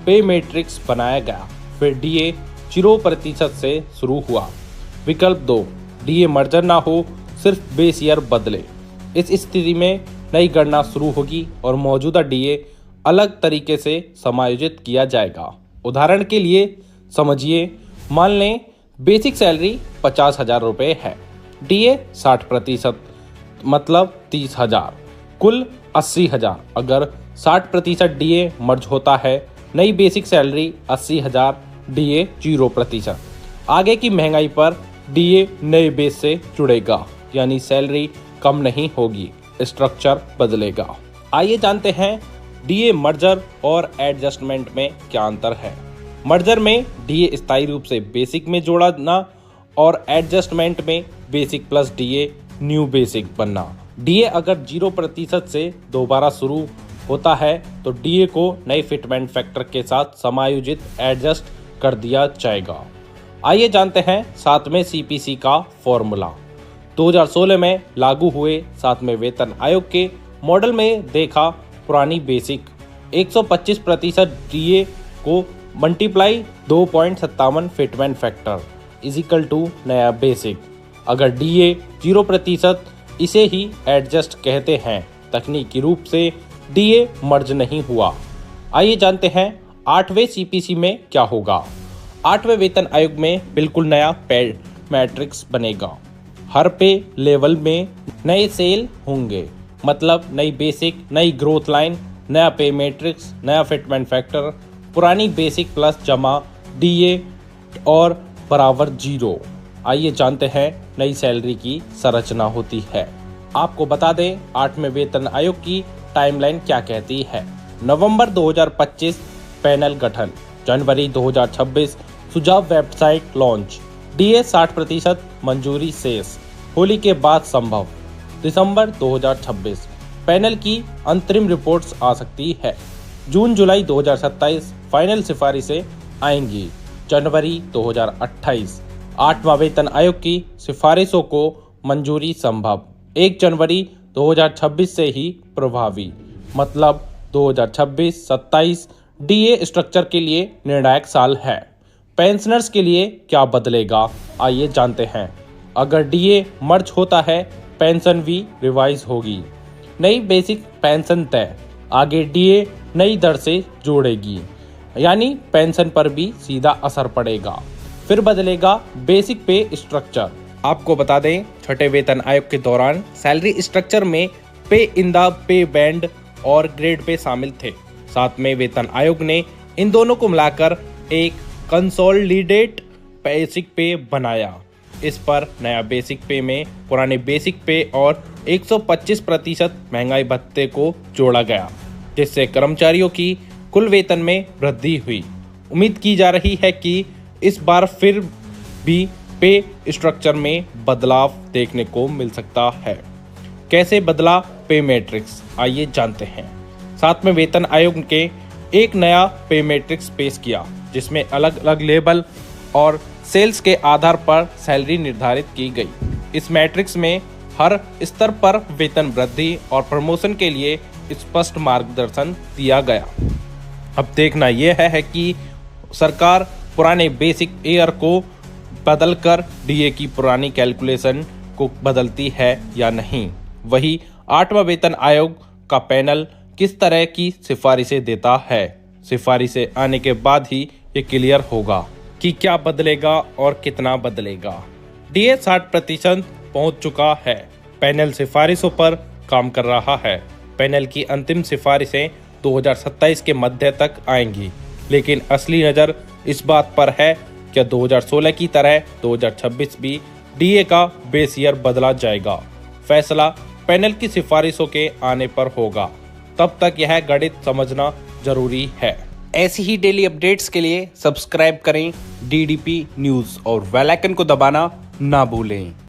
पे मैट्रिक्स बनाया गया। फिर डीए 0% से शुरू हुआ। विकल्प 2, डीए मर्जर ना हो, सिर्फ बेस ईयर बदले। इस स्थिति में नई गणना शुरू होगी और मौजूदा डीए अलग तरीके से समायोजित किया जाएगा। उदाहरण के लिए समझिए, मान लें बेसिक सैलरी 50,000 रुपये है, डीए 60% मतलब 30,000, कुल 80,000। अगर 60% डीए मर्ज होता है, नई बेसिक सैलरी 80,000, डीए 0%। आगे की महंगाई पर डीए नए बेस से जुड़ेगा, यानी सैलरी कम नहीं होगी, स्ट्रक्चर बदलेगा। आइए जानते हैं डीए मर्जर और एडजस्टमेंट में क्या अंतर है। मर्जर में डीए स्थायी रूप से बेसिक में जोड़ना और एडजस्टमेंट में basic plus DA new basic बनना। डीए अगर 0% से दोबारा शुरू होता है तो डीए को नए फिटमेंट फैक्टर के साथ समायोजित एडजस्ट कर दिया जाएगा। आइए जानते हैं 7वें सीपीसी का फॉर्मूला। 2016 में लागू हुए 7वें वेतन आयोग के मॉडल में देखा पुरानी बेसिक 125% डीए को multiply 2.57 fitment factor equal to नया बेसिक। अगर डीए 0%, इसे ही एडजस्ट कहते हैं। तकनीकी रूप से डीए मर्ज नहीं हुआ। आइए जानते हैं 8वें सीपीसी में क्या होगा। 8वें वेतन आयोग में बिल्कुल नया पे मैट्रिक्स बनेगा। हर पे लेवल में नए सेल होंगे, मतलब नई बेसिक, नई ग्रोथ लाइन, नया पे मैट्रिक्स, नया फिटमेंट फैक्टर, पुरानी बेसिक प्लस जमा डीए और बराबर 0। आइए जानते हैं नई सैलरी की संरचना होती है। आपको बता दें 8वें वेतन आयोग की टाइमलाइन क्या कहती है। नवंबर 2025 पैनल गठन, जनवरी 2026 सुझाव वेबसाइट लॉन्च, डीए 60% मंजूरी शेष, होली के बाद संभव। दिसंबर 2026 पैनल की अंतरिम रिपोर्ट्स आ सकती है। जून जुलाई 2027 फाइनल सिफारिशें आएंगी। जनवरी 2028 8वां वेतन आयोग की सिफारिशों को मंजूरी संभव। 1 जनवरी 2026 से ही प्रभावी, मतलब 2026-27 डीए स्ट्रक्चर के लिए निर्णायक साल है। पेंशनर्स के लिए क्या बदलेगा, आइए जानते हैं। अगर डीए मर्ज होता है, पेंशन भी रिवाइज होगी। नई बेसिक पेंशन तय, आगे डीए नई दर से जोड़ेगी, यानी पेंशन पर भी सीधा असर पड़ेगा। फिर बदलेगा बेसिक पे स्ट्रक्चर। आपको बता दें 6ठे वेतन आयोग के दौरान सैलरी स्ट्रक्चर में पे इन द पे बैंड और ग्रेड पे शामिल थे। 7वें वेतन आयोग ने इन दोनों को मिलाकर एक कंसोलिडेट बेसिक पे बनाया। इस पर नया बेसिक पे में पुराने बेसिक पे और 125% महंगाई भत्ते को जोड़ा गया, जिससे कर्मचारियों की कुल वेतन में वृद्धि हुई। उम्मीद की जा रही है कि इस बार फिर भी पे स्ट्रक्चर में बदलाव देखने को मिल सकता है। कैसे बदला पे मैट्रिक्स, आइए जानते हैं। 7वें वेतन आयोग के एक नया पे मैट्रिक्स पेश किया, जिसमें अलग अलग लेवल और सेल्स के आधार पर सैलरी निर्धारित की गई। इस मैट्रिक्स में हर स्तर पर वेतन वृद्धि और प्रमोशन के लिए स्पष्ट मार्गदर्शन दिया गया। अब देखना यह है कि सरकार पुराने बेसिक ईयर को बदलकर डीए की पुरानी कैलकुलेशन को बदलती है या नहीं। वही 8वां वेतन आयोग का पैनल किस तरह की सिफारिशें देता है। सिफारिशें आने के बाद ही ये क्लियर होगा कि क्या बदलेगा और कितना बदलेगा। डीए 60% पहुंच चुका है। पैनल सिफारिशों पर काम कर रहा है। पैनल की अंतिम सिफारिशें 2027 के मध्य तक आएंगी, लेकिन असली नज़र इस बात पर है कि 2016 की तरह 2026 भी डीए का बेस ईयर बदला जाएगा। फैसला पैनल की सिफारिशों के आने पर होगा। तब तक यह गणित समझना जरूरी है। ऐसी ही डेली अपडेट्स के लिए सब्सक्राइब करें डीडीपी न्यूज़ और बेल आइकन को दबाना ना भूलें।